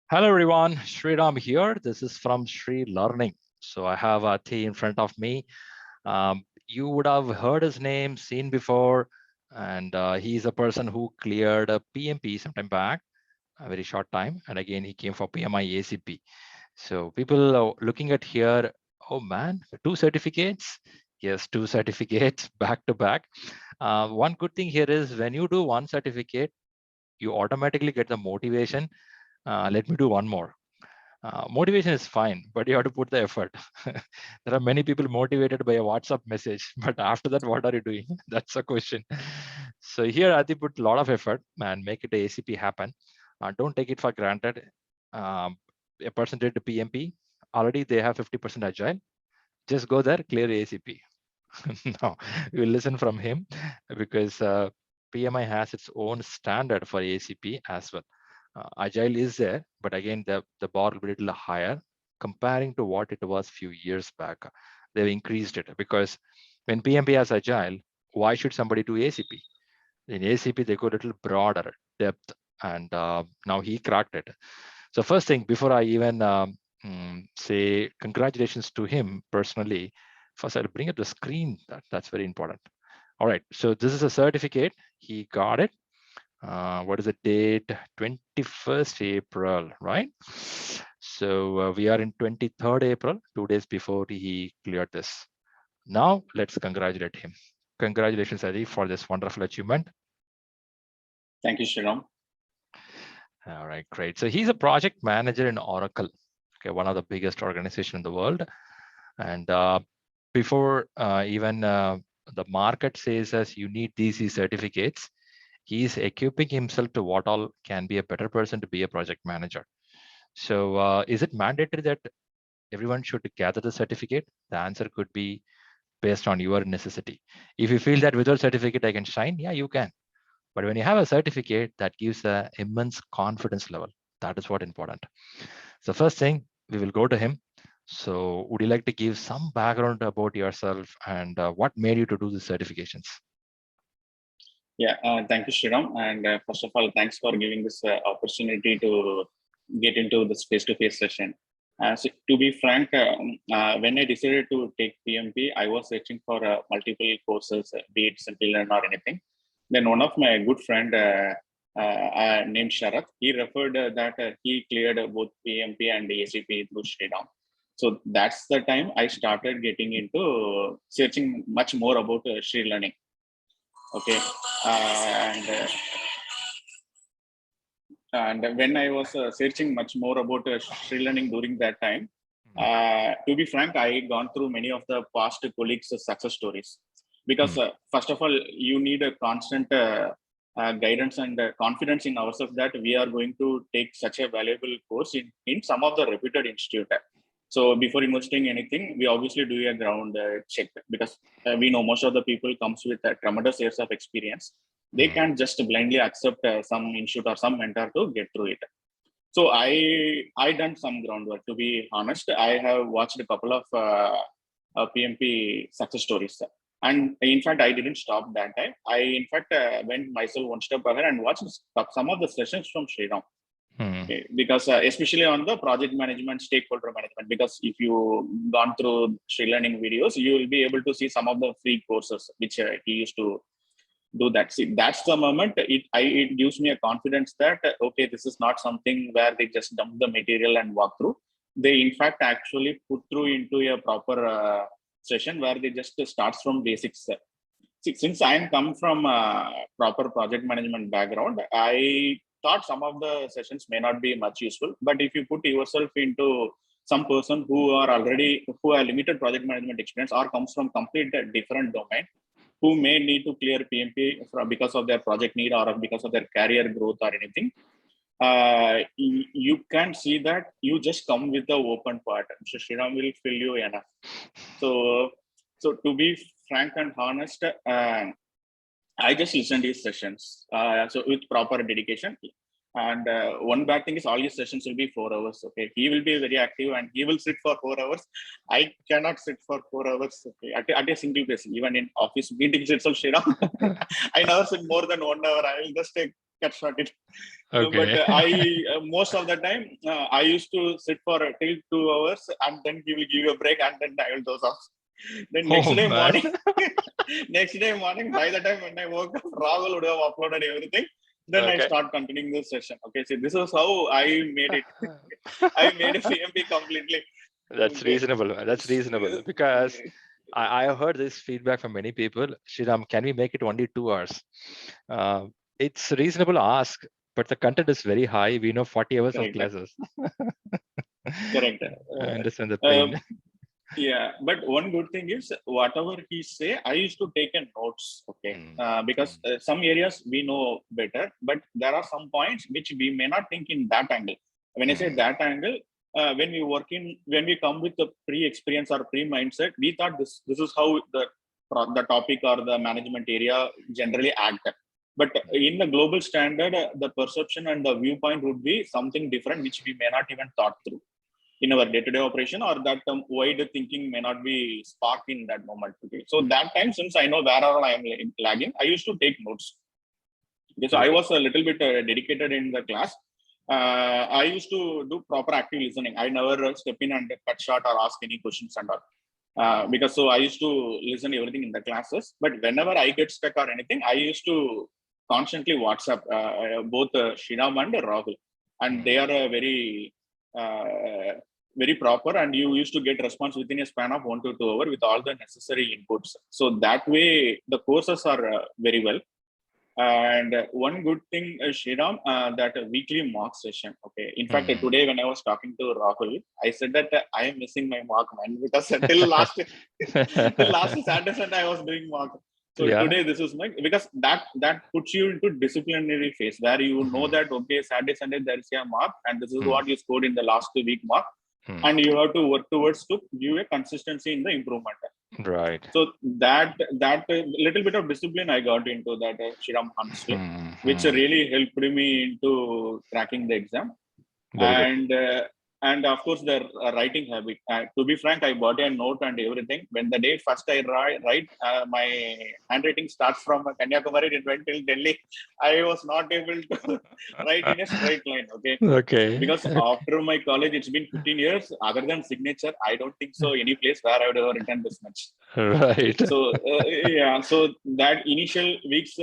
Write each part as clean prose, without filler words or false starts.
Hello everyone, Sriram here. This is from ShriLearning. So I have Athi in front of me. You would have heard his name, seen before, and he's a person who cleared a PMP sometime back, a very short time. And again, he came for PMI-ACP. So people are looking at here, oh man, 2 certificates. Yes, 2 certificates back to back. One good thing here is when you do one certificate, you automatically get the motivation. Let me do one more. Motivation is fine, but you have to put the effort. There are many people motivated by a WhatsApp message, but after that, what are you doing? That's a question. So here, Adi put a lot of effort and make it a ACP happen. Don't take it for granted. A person did the PMP, already they have 50% agile. Just go there, clear ACP. No, we will listen from him because PMI has its own standard for ACP as well. Agile is there, but again, the bar will be a little higher comparing to what it was a few years back. They've increased it because when PMP has Agile, why should somebody do ACP? In ACP, they go a little broader depth, and now he cracked it. So first thing, before I even say congratulations to him personally, first I'll bring up the screen. That's very important. All right, so this is a certificate. He got it. What is the date? 21st April, right? So we are in 23rd April, 2 days before he cleared this. Now let's congratulate him. Congratulations, Adi, for this wonderful achievement. Thank you, Shriram. All right, great. So he's a project manager in Oracle, okay, one of the biggest organizations in the world. And before even the market says as you need these certificates, he's equipping himself to what all can be a better person to be a project manager. So is it mandatory that everyone should gather the certificate? The answer could be based on your necessity. If you feel that without certificate I can shine, yeah, you can. But when you have a certificate, that gives an immense confidence level. That is what important. So first thing, we will go to him. So would you like to give some background about yourself and what made you to do the certifications? Yeah, thank you, Shriram. And first of all, thanks for giving this opportunity to get into this face-to-face session. So to be frank, when I decided to take PMP, I was searching for multiple courses, be it ShriLearn or anything. Then one of my good friend named Sharath, he referred that he cleared both PMP and ACP through Shriram. So that's the time I started getting into searching much more about ShriLearning. Okay, and when I was searching much more about ShriLearning during that time, to be frank, I gone through many of the past colleagues' success stories because first of all, you need a constant guidance and confidence in ourselves that we are going to take such a valuable course in some of the reputed institute. So before investing anything, we obviously do a ground check because we know most of the people comes with tremendous years of experience. They can't just blindly accept some institute or some mentor to get through it. So I done some groundwork. To be honest, I have watched a couple of PMP success stories. And in fact, I didn't stop that time. I, in fact, went myself one step ahead and watched some of the sessions from Shriram. Okay. Because especially on the project management, stakeholder management, because if you gone through ShriLearning videos, you will be able to see some of the free courses which he used to do that. See, that's the moment it gives me a confidence that okay, this is not something where they just dump the material and walk through. They in fact actually put through into a proper session where they just starts from basics. See, since I am come from a proper project management background, I thought some of the sessions may not be much useful, but if you put yourself into some person who are limited project management experience or comes from complete different domain, who may need to clear PMP because of their project need or because of their career growth or anything, you can see that you just come with the open part. So Shriram will fill you enough. So to be frank and honest, I just listen to his sessions. So with proper dedication. And one bad thing is all his sessions will be 4 hours. Okay, he will be very active and he will sit for 4 hours. I cannot sit for 4 hours. Okay, at a single place. Even in office meetings itself, Shriram, I never sit more than 1 hour. I will just take cut short it. Okay. But I most of the time I used to sit for till 2 hours, and then he will give you a break, and then I will doze off. Then next Oh day man. morning, by the time when I woke up, Rahul would have uploaded everything. Then I Okay. start continuing this session. Okay, so this is how I made it. I made a PMP completely. That's Okay. reasonable. That's reasonable because I have heard this feedback from many people. Shriram, can we make it only 2 hours? It's reasonable to ask, but the content is very high. We know 40 hours of Correct. classes. Correct. I understand the pain. Yeah, but one good thing is whatever he say, I used to take a notes. Okay, because some areas we know better, but there are some points which we may not think in that angle. When I say that angle, when we come with the pre-experience or pre-mindset, we thought this is how the topic or the management area generally act. But in the global standard, the perception and the viewpoint would be something different, which we may not even thought through in our day-to-day operation, or that wide thinking may not be sparked in that moment. Okay, so that time, since I know where all I am lagging, I used to take notes. Okay, so I was a little bit dedicated in the class. I used to do proper active listening. I never step in and cut short or ask any questions and all. Because so I used to listen everything in the classes. But whenever I get stuck or anything, I used to constantly WhatsApp both Shriram and Rahul, and they are very proper, and you used to get response within a span of 1 to 2 hours with all the necessary inputs. So that way the courses are very well. And one good thing, Shriram, that weekly mock session. Okay. In fact, today when I was talking to Rahul, I said that I am missing my mock, man, because till last Saturday Sunday I was doing mock. So today this is because that puts you into disciplinary phase where you know that okay, Saturday Sunday there is a mark, and this is what you scored in the last week mark, and you have to work towards to give a consistency in the improvement. Right. So that little bit of discipline I got into that, Shriram, honestly, which really helped me into cracking the exam. Very good. And of course the writing habit. To be frank, I bought a note and everything. When the day first I write, my handwriting starts from Kanyakumari, it went till Delhi. I was not able to write in a straight line. Okay. Because after my college, it's been 15 years. Other than signature, I don't think so any place where I would ever written this much. Right. So yeah, so that initial weeks,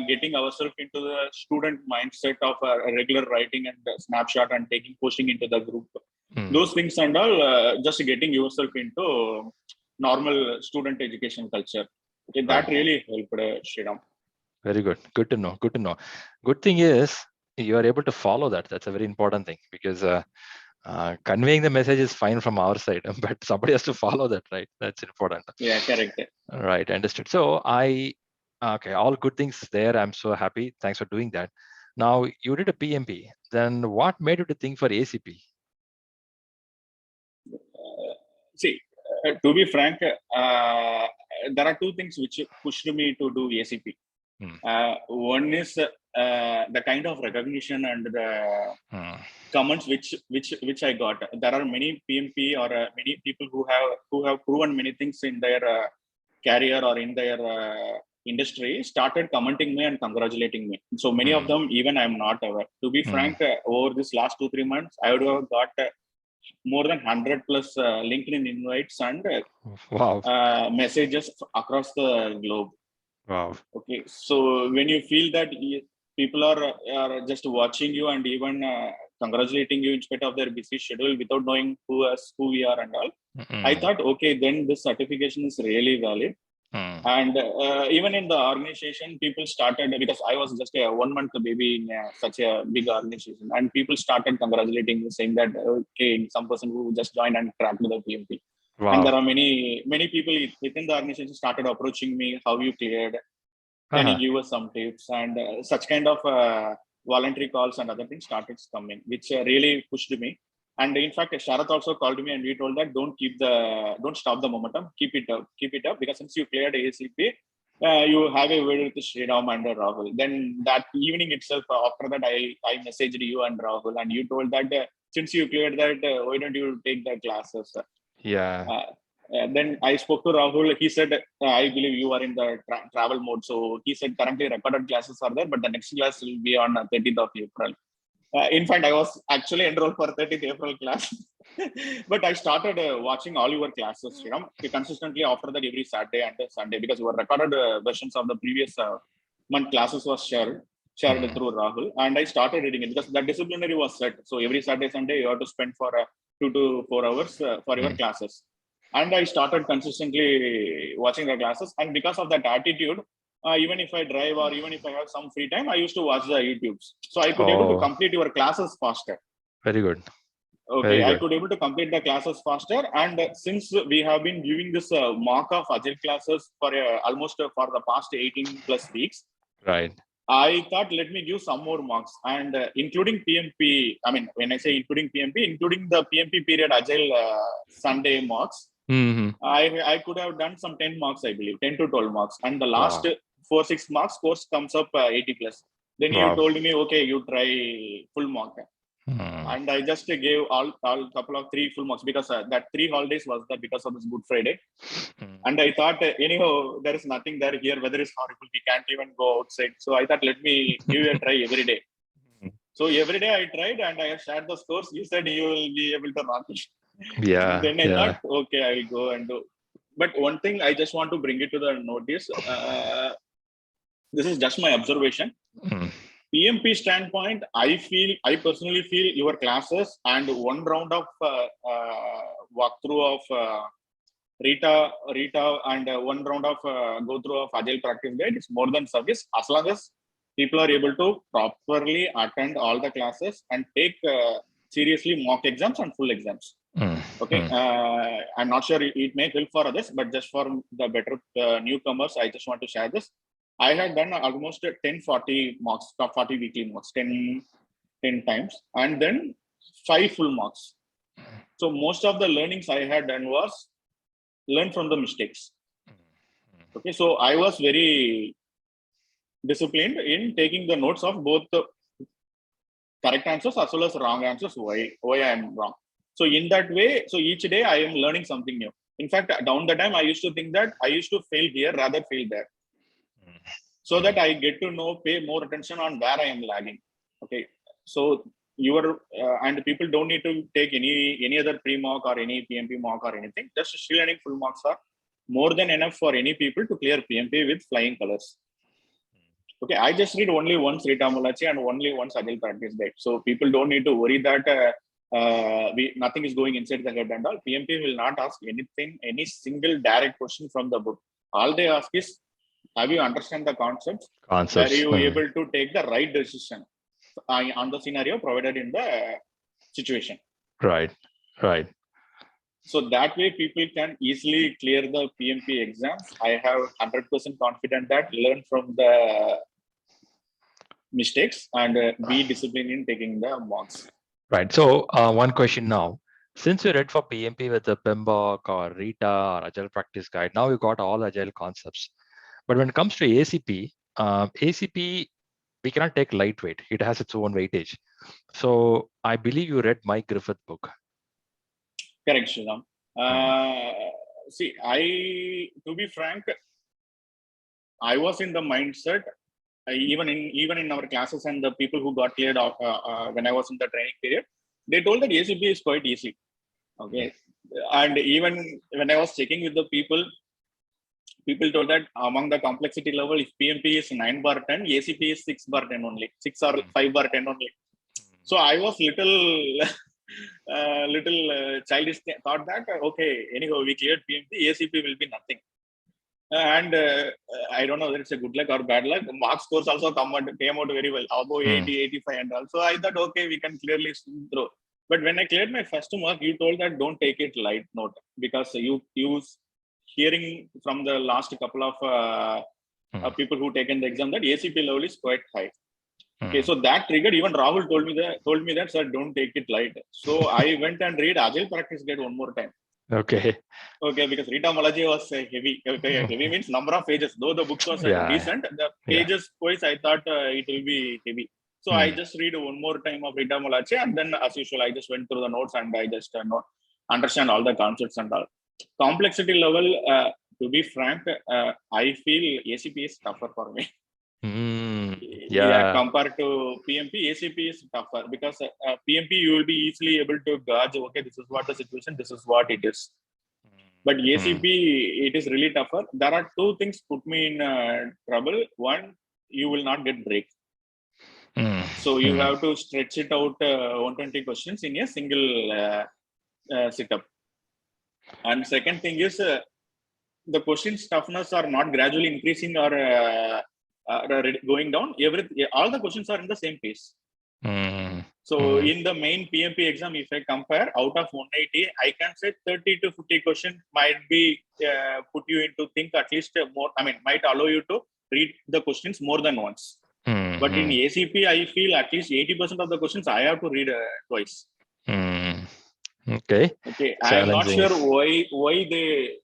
getting ourselves into the student mindset of a regular writing and snapshot and pushing into the group, those things and all, just getting yourself into normal student education culture. Okay, that really helped, Shriram. Very good. Good to know. Good to know. Good thing is you are able to follow that. That's a very important thing, because conveying the message is fine from our side, but somebody has to follow that, right? That's important. Yeah, correct. Right, understood. So okay, all good things there. I'm so happy. Thanks for doing that. Now you did a PMP. Then what made you to think for ACP? See, to be frank, there are two things which pushed me to do ACP. One is the kind of recognition and the comments which I got. There are many PMP or many people who have proven many things in their career or in their industry, started commenting me and congratulating me. So many of them, even I'm not aware. To be frank, over this last 2-3 months, I would have got more than 100 plus LinkedIn invites and messages across the globe. Wow. Okay, so when you feel that people are just watching you and even congratulating you in spite of their busy schedule without knowing who we are and all, I thought, okay, then this certification is really valid. And even in the organization, people started, because I was just a 1-month baby in such a big organization, and people started congratulating me, saying that, okay, some person who just joined and cracked the PMP. Wow. And there are many people within the organization started approaching me, how you cleared, can you give us some tips, and such kind of voluntary calls and other things started coming, which really pushed me. And in fact, Sharath also called me and we told that don't stop the momentum, keep it up, because since you cleared ACP, you have a word with Shriram and Rahul. Then that evening itself, after that, I messaged you and Rahul, and you told that since you cleared that, why don't you take the classes? Yeah. Then I spoke to Rahul. He said, I believe you are in the travel mode. So he said, currently recorded classes are there, but the next class will be on 30th of April. In fact, I was actually enrolled for 30th April class. But I started watching all your classes, consistently after that every Saturday and Sunday, because your recorded versions of the previous month classes was shared through Rahul. And I started reading it because the disciplinary was set. So every Saturday, Sunday, you have to spend for 2 to 4 hours for your classes. And I started consistently watching the classes. And because of that attitude, even if I drive or even if I have some free time, I used to watch the YouTubes. So I could able to complete your classes faster. Very good. Okay, I could able to complete the classes faster. And since we have been giving this mock of Agile classes for almost for the past 18 plus weeks, right? I thought, let me give some more marks, and including PMP. I mean, when I say including PMP, including the PMP period Agile Sunday marks, I could have done some 10 marks, I believe, 10 to 12 marks. And the last 4-6 marks course comes up 80 plus. Then you told me, okay, you try full mark. And I just gave all couple of 3 full marks because that 3 holidays was that because of this Good Friday. And I thought, anyhow, there is nothing there here. Weather is horrible. We can't even go outside. So I thought, let me give you a try every day. So every day I tried and I have shared the scores. You said you will be able to mark it. Yeah. Then I thought, okay, I will go and do. But one thing I just want to bring it to the notice. This is just my observation. PMP standpoint, I personally feel your classes and one round of walkthrough of Rita and one round of go through of Agile practice guide is more than service, as long as people are able to properly attend all the classes and take seriously mock exams and full exams. Okay, I'm not sure it may help for others, but just for the better newcomers, I just want to share this. I had done almost 10-40 marks, 40 weekly marks, 10 times, and then 5 full marks. So most of the learnings I had done was learn from the mistakes. Okay, so I was very disciplined in taking the notes of both the correct answers as well as wrong answers, why I am wrong. So in that way, so each day I am learning something new. In fact, down the time, I used to think that I used to fail here rather fail there. So that I get to pay more attention on where I am lagging. Okay, so and people don't need to take any other pre-mock or any PMP mock or anything. Just ShriLearning full marks are more than enough for any people to clear PMP with flying colors. Okay, I just read only once Rita Mulachi and only once Agile practice guide. So people don't need to worry that nothing is going inside the head and all. PMP will not ask anything, any single direct question from the book. All they ask is, have you understand the concepts? Are you able to take the right decision on the scenario provided in the situation? Right. So that way people can easily clear the PMP exams. I have 100% confident that learn from the mistakes and be disciplined in taking the marks. Right. So one question now. Since you read for PMP with the PMBOK or Rita or Agile Practice Guide, now you got all Agile concepts. But when it comes to ACP, ACP, we cannot take lightweight. It has its own weightage. So I believe you read Mike Griffith book. Correct, Sridham. See, to be frank, I was in the mindset, even in our classes and the people who got cleared off when I was in the training period, they told that ACP is quite easy. Okay. And even when I was checking with the people told that among the complexity level, if PMP is 9 bar 10, ACP is 6 bar 10 only, 6 or 5 bar 10 only. So I was little childish, thought that, okay, anyhow, we cleared PMP, ACP will be nothing. And I don't know whether it's a good luck or bad luck. Mark scores also came out very well, above 80, 85 and all. So I thought, okay, we can clearly swim through. But when I cleared my first mark, you told that don't take it light note, because you hearing from the last couple of people who taken the exam that ACP level is quite high. Okay, so that triggered. Even Rahul told me that sir, don't take it light. So I went and read Agile practice guide one more time. Okay, because Rita Malachi was heavy. Heavy means number of pages. Though the book was decent, the pages wise I thought it will be heavy. So I just read one more time of Rita Malachi, and then as usual I just went through the notes and I just understand all the concepts and all. Complexity level, to be frank, I feel ACP is tougher for me. Yeah. Compared to PMP, ACP is tougher because PMP you will be easily able to gauge, okay, this is what the situation, this is what it is. But ACP, it is really tougher. There are two things put me in trouble. One, you will not get break. So you have to stretch it out 120 questions in a single sit-up. And second thing is the questions toughness are not gradually increasing or going down. All the questions are in the same pace. So in the main PMP exam, if I compare out of 180, I can say 30 to 50 questions might be put you into think at least more. I mean, might allow you to read the questions more than once. But in ACP, I feel at least 80% of the questions I have to read twice. Okay. I'm not sure why they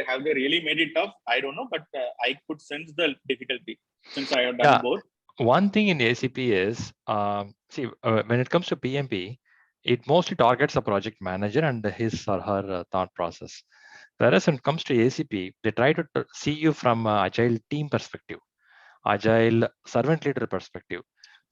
have they really made it tough. I don't know, but I could sense the difficulty since I have done both. One thing in ACP is, when it comes to PMP, it mostly targets a project manager and his or her thought process. Whereas when it comes to ACP, they try to see you from agile team perspective, agile servant leader perspective.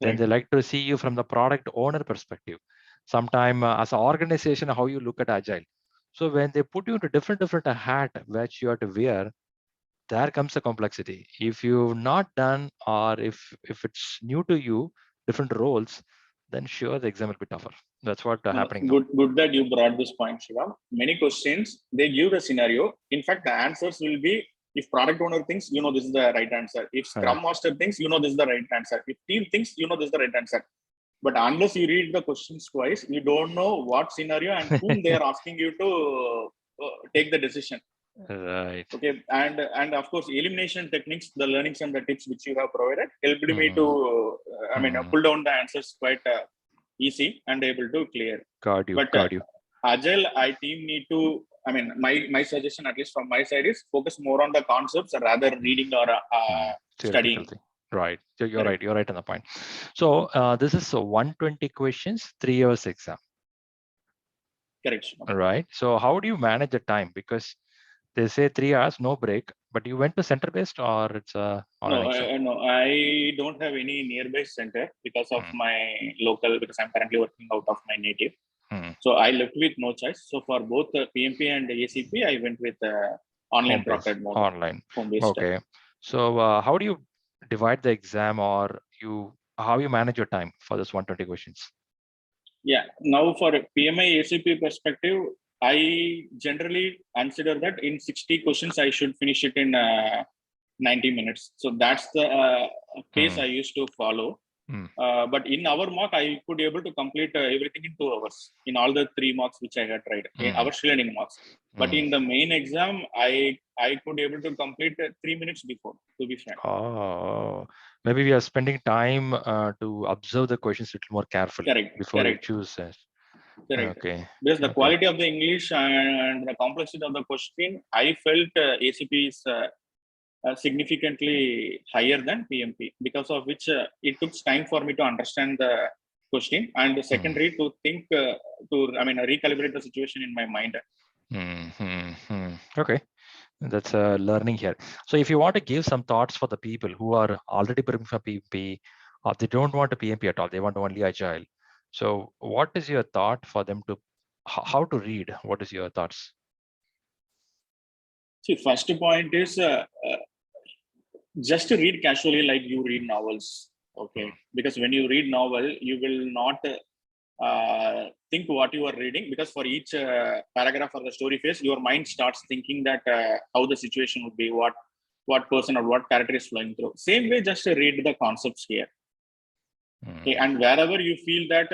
Then they like to see you from the product owner perspective. Sometime as an organization, how you look at agile. So when they put you into different hat which you have to wear, there comes the complexity. If you've not done, or if it's new to you, different roles, then sure the exam will be tougher. That's what happening now. Good that you brought this point, Shivam. Many questions, they give the scenario. In fact, the answers will be, if product owner thinks, you know, this is the right answer. If Scrum Master thinks, you know, this is the right answer. If team thinks, you know, this is the right answer. But unless you read the questions twice, you don't know what scenario and whom they are asking you to take the decision. Right. Okay, and of course, elimination techniques, the learnings and the tips which you have provided helped me to, pull down the answers quite easy and able to clear. Got you. Agile, I team need to. I mean, my suggestion, at least from my side, is focus more on the concepts rather than reading or studying. Right. You're right. You're right on the point. So this is 120 questions, 3 hours exam. Correct. Right. So how do you manage the time? Because they say 3 hours, no break, but you went to center-based or it's no, I don't have any nearby center because of my local, because I'm currently working out of my native. So I left with no choice. So for both PMP and ACP, I went with online proctored mode. Online. Home-based. Okay. So how do you divide the exam, or how you manage your time for this 120 questions? Yeah. Now for PMI-ACP perspective, I generally consider that in 60 questions, I should finish it in 90 minutes. So that's the pace I used to follow. But in our mock, I could able to complete everything in 2 hours in all the 3 mocks which I had tried, in our ShriLearning mocks. But in the main exam, I could able to complete 3 minutes before, to be frank. Oh, maybe we are spending time to observe the questions a little more carefully before you choose. Correct. Okay. Because the quality of the English and the complexity of the question, I felt ACP is significantly higher than PMP, because of which it took time for me to understand the question, and secondary to think recalibrate the situation in my mind. Okay, that's learning here. So if you want to give some thoughts for the people who are already preparing for PMP, or they don't want a PMP at all, they want only Agile. So what is your thought for them to, how to read? What is your thoughts? See, first point is just to read casually like you read novels. Okay, because when you read novel, you will not think what you are reading, because for each paragraph or the story phase, your mind starts thinking that how the situation would be, what person or what character is flowing through. Same way, just read the concepts here. Okay, and wherever you feel that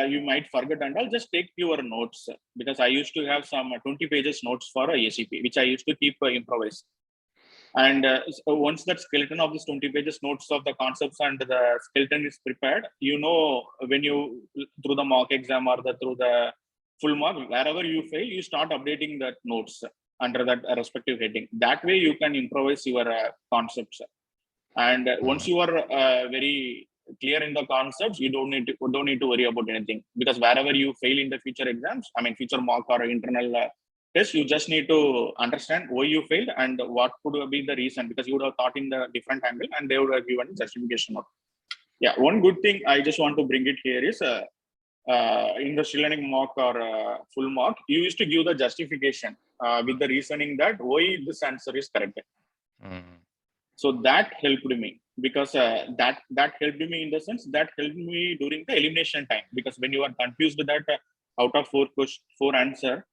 you might forget and all, just take your notes, because I used to have some 20 pages notes for ACP, which I used to keep improvise. And once that skeleton of this 20 pages notes of the concepts and the skeleton is prepared, you know, when you through the mock exam or through the full mock, wherever you fail, you start updating that notes under that respective heading. That way you can improvise your concepts. And once you are very clear in the concepts, you don't need to worry about anything, because wherever you fail in the future exams, future mock or internal test, you just need to understand why you failed and what could be the reason, because you would have thought in the different angle and they would have given justification of. Yeah, one good thing I just want to bring it here is in the ShriLearning mock or full mock, you used to give the justification with the reasoning that why this answer is correct. So that helped me, because that helped me in the sense that helped me during the elimination time, because when you are confused that out of four answer,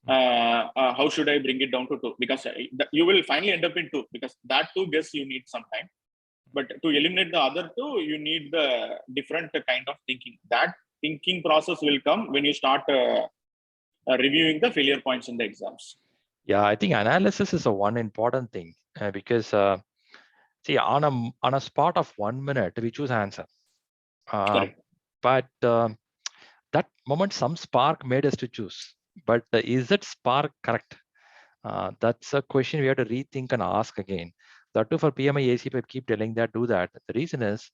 how should I bring it down to 2? Because you will finally end up in 2, because that 2 guess you need some time. But to eliminate the other 2, you need the different kind of thinking. That thinking process will come when you start reviewing the failure points in the exams. Yeah, I think analysis is a one important thing because see, on a spot of 1 minute, we choose answer. But that moment, some spark made us to choose. But is that spark correct? That's a question we have to rethink and ask again. That too for PMI-ACP, I keep telling that, do that. The reason is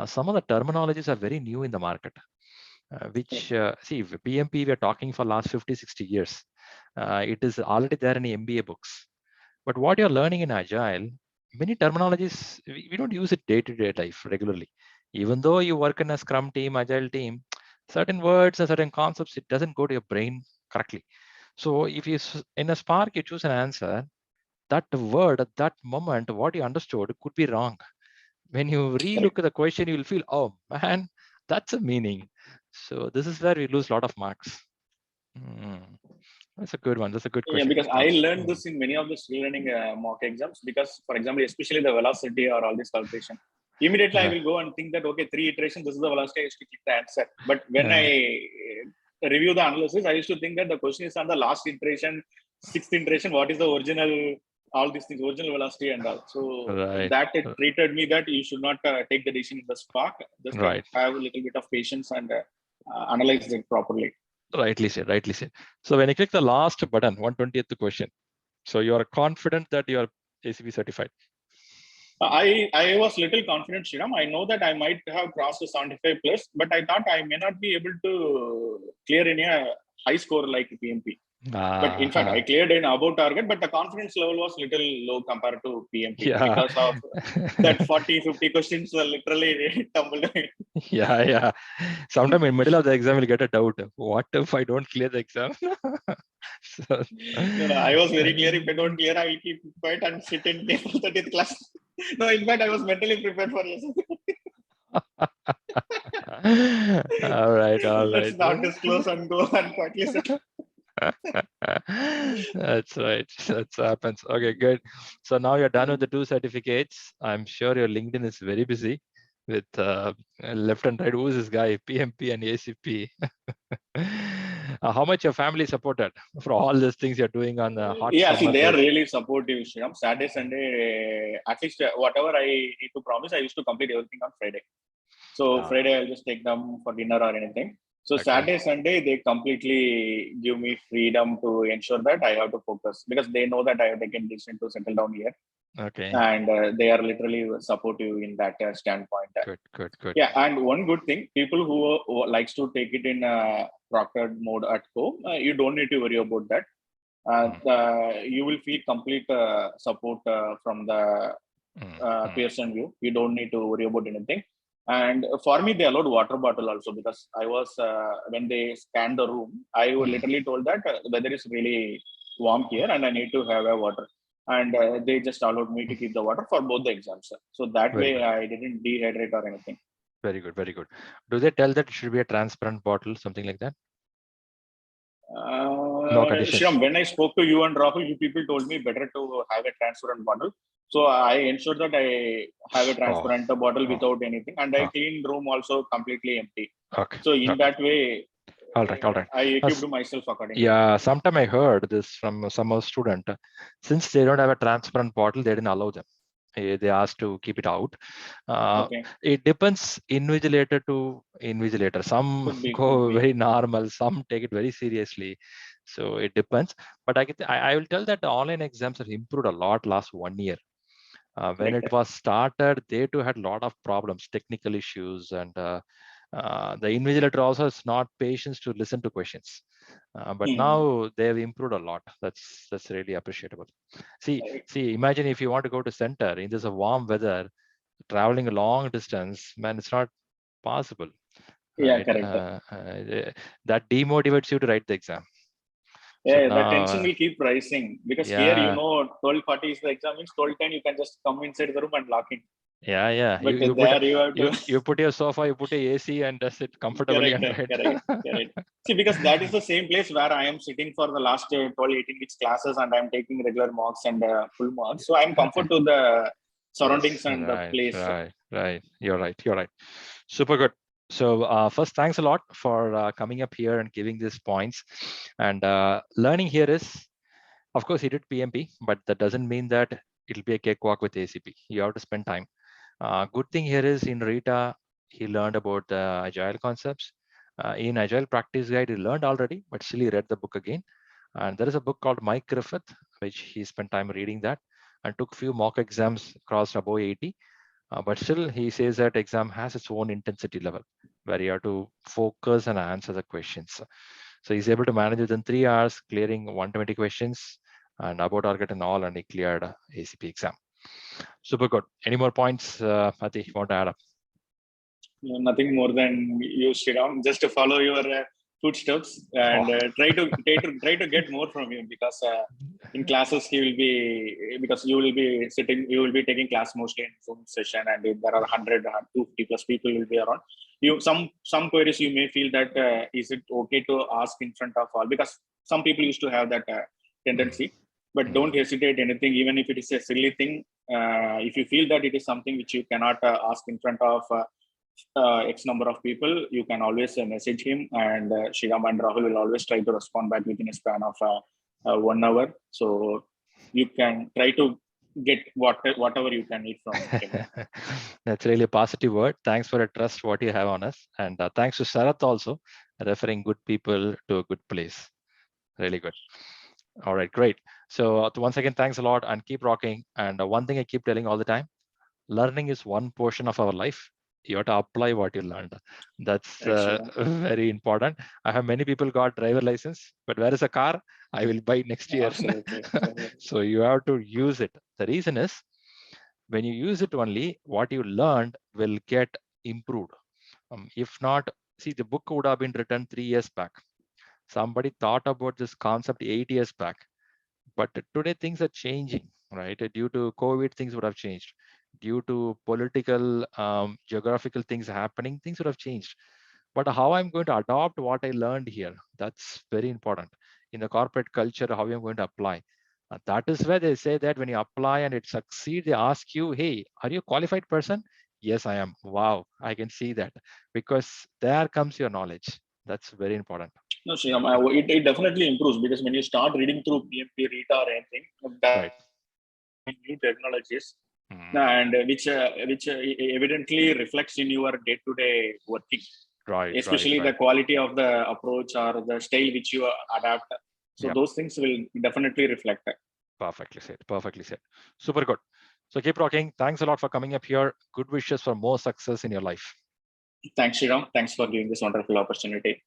some of the terminologies are very new in the market, which, see, PMP, we are talking for last 50, 60 years. It is already there in the MBA books. But what you're learning in Agile, many terminologies, we don't use it day-to-day life regularly. Even though you work in a Scrum team, Agile team, certain words and certain concepts, it doesn't go to your brain correctly. So if you, in a Spark, you choose an answer, that word at that moment, what you understood could be wrong. When you relook at the question, you will feel, oh man, that's a meaning. So this is where we lose a lot of marks. That's a good one. That's a good question. Yeah, because I learned this in many of the ShriLearning mock exams, because, for example, especially the velocity or all this calculation, immediately I will go and think that, okay, 3 iterations, this is the velocity, I used to click the answer. But when I review the analysis, I used to think that the question is on the last iteration, 6th iteration, what is the original, all these things, original velocity and all. So that it treated me that you should not take the decision in the Spark, just have a little bit of patience and analyze it properly. Rightly said, rightly said. So when you click the last button, 120th question, so you are confident that you are ACP certified? I was little confident, Shriram. I know that I might have crossed the 75 plus, but I thought I may not be able to clear any high score like PMP. But in fact, I cleared in above target, but the confidence level was little low compared to PMP because of that 40, 50 questions were literally tumbled. Yeah. Sometime in middle of the exam, you'll get a doubt. What if I don't clear the exam? So, no, I was very clear. If I don't clear, I will keep quiet and sit in 30th class. No, in fact, I was mentally prepared for this. All right. Let's not disclose and go and quietly sit. That's right. That happens. Okay, good. So now you're done with the 2 certificates. I'm sure your LinkedIn is very busy with left and right. Who is this guy? PMP and ACP. How much your family supported for all these things you're doing on the hot summer see, they are really supportive, Shriram. Saturday, Sunday, at least whatever I need to promise, I used to complete everything on Friday. So Friday, I'll just take them for dinner or anything. So Saturday, Sunday, they completely give me freedom to ensure that I have to focus, because they know that I have taken decision to settle down here. Okay. And they are literally supportive in that standpoint. Good. Yeah, and one good thing, people who likes to take it in proctored mode at home, you don't need to worry about that. You will feel complete support from the Pearson view. You don't need to worry about anything. And for me, they allowed water bottle also, because I was, when they scanned the room, I was literally told that the weather is really warm here and I need to have a water. And they just allowed me to keep the water for both the exams. So that way I didn't dehydrate or anything. Very good. Do they tell that it should be a transparent bottle, something like that? No conditions. Shriram, when I spoke to you and Rahul, you people told me better to have a transparent bottle. So I ensured that I have a transparent bottle without anything, and I cleaned room also completely empty. Okay. So in that way, all right. I equipped myself accordingly. Yeah, sometime I heard this from some student. Since they don't have a transparent bottle, they didn't allow them. They asked to keep it out. It depends invigilator to invigilator. Some go very normal, some take it very seriously. So it depends. But I will tell that the online exams have improved a lot last 1 year. When it was started, they too had a lot of problems, technical issues, and The invigilator also has not patience to listen to questions. But now they have improved a lot. That's really appreciable. See, imagine if you want to go to center in this warm weather, traveling a long distance, man, it's not possible. Yeah, Right? correct. That demotivates you to write the exam. Yeah, So the now, tension will keep rising because here, yeah, 12:40 is the exam, means 12:10 you can just come inside the room and lock in. yeah. But You put there you have to. you put your sofa, you put your AC, and just sit comfortably and write. Correct. See, because that is the same place where I am sitting for the last 12, 18 weeks classes, and I'm taking regular marks and full marks. So I'm comfort to the surroundings Yes, and the place. right. You're right. Super good. So first, thanks a lot for coming up here and giving these points. And learning here is, of course, he did PMP, but that doesn't mean that it'll be a cakewalk with ACP. You have to spend time. Good thing here is in Rita, he learned about the Agile concepts. In Agile Practice Guide, he learned already, but still he read the book again. And there is a book called Mike Griffith, which he spent time reading that and took few mock exams, crossed above 80. But still, he says that exam has its own intensity level where you have to focus and answer the questions. So he's able to manage within 3 hours, clearing 120 questions and above target and all, and he cleared ACP exam. Super good. Any more points, Ati, you want to add up? Nothing more than you, Sriram, just to follow your footsteps and try to get more from you, because in classes you will be taking class mostly in Zoom session, and there are 100, 250 plus people will be around. Some queries you may feel that is it okay to ask in front of all, because some people used to have that tendency. But don't hesitate anything, even if it is a silly thing. If you feel that it is something which you cannot ask in front of X number of people, you can always message him, and Sriram and Rahul will always try to respond back within a span of 1 hour. So you can try to get whatever you can need from him. That's really a positive word. Thanks for the trust what you have on us, and thanks to Sarath also referring good people to a good place. Really good. All right, great. So once again, thanks a lot and keep rocking. And one thing I keep telling all the time, learning is one portion of our life. You have to apply what you learned. That's very important. I have many people got driver license, but where is a car? I will buy next year. Absolutely. So you have to use it. The reason is, when you use it only, what you learned will get improved. If not, see, the book would have been written 3 years back. Somebody thought about this concept 8 years back. But today things are changing, right? Due to COVID, things would have changed. Due to political, geographical things happening, things would have changed. But how I'm going to adopt what I learned here, that's very important. In the corporate culture, how I'm going to apply. That is where they say that when you apply and it succeeds, they ask you, hey, are you a qualified person? Yes, I am. Wow, I can see that. Because there comes your knowledge. That's very important. No, Sriram, it definitely improves, because when you start reading through PMP, Rita, or anything, that new technologies, and which evidently reflects in your day-to-day working. Especially the quality of the approach or the style which you adapt. So those things will definitely reflect that. Perfectly said. Super good. So keep rocking. Thanks a lot for coming up here. Good wishes for more success in your life. Thanks, Sriram. Thanks for giving this wonderful opportunity.